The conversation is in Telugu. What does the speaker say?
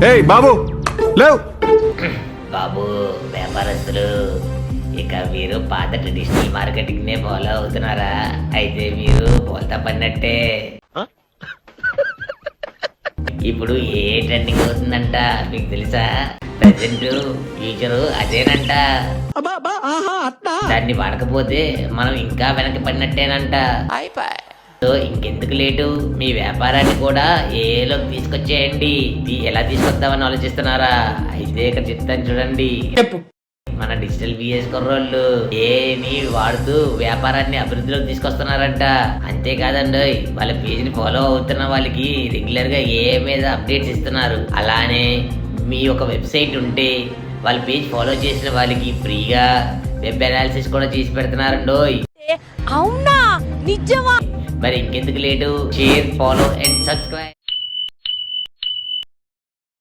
ఏయ్ బాబు లేవు. బాబు వ్యాపారస్తులు, ఇక మీరు పాత ట్రెడిషనల్ మార్కెటింగ్ నే ఫాలో అవుతున్నారా? అయితే మీరు బోల్తా పడినట్టే. ఇప్పుడు ఏ ట్రెండింగ్ అవుతుందంట మీకు తెలుసా? ప్రెసెంట్ ఫ్యూచర్ అదేనంట. దాన్ని వాడకపోతే మనం ఇంకా వెనక్కి పడినట్టేనంట. సో ఇంకెందుకు లేటు, మీ వ్యాపారాన్ని కూడా ఏలోకి తీసుకొచ్చేయండి. ఎలా తీసుకొద్దామని ఆలోచిస్తున్నారా? అయితే ఇక్కడ చెప్తాను చూడండి. మన డిజిటల్ బిఎస్ కుర్రోళ్ళు ఏని వాడుతూ వ్యాపారాన్ని అభివృద్ధిలోకి తీసుకొస్తున్నారంట. అంతేకాదండి, వాళ్ళ పేజ్ని ఫాలో అవుతున్న వాళ్ళకి రెగ్యులర్ గా ఏ మీద అప్డేట్స్ ఇస్తున్నారు. అలానే మీ ఒక వెబ్సైట్ ఉంటే వాళ్ళ పేజ్ ఫాలో చేసిన వాళ్ళకి ఫ్రీగా వెబ్ అనాలిసిస్ కూడా చేసి పెడుతున్నారండోయ్. అవునా? నిజమా? మరి ఇంకెందుకు late, share, follow and subscribe.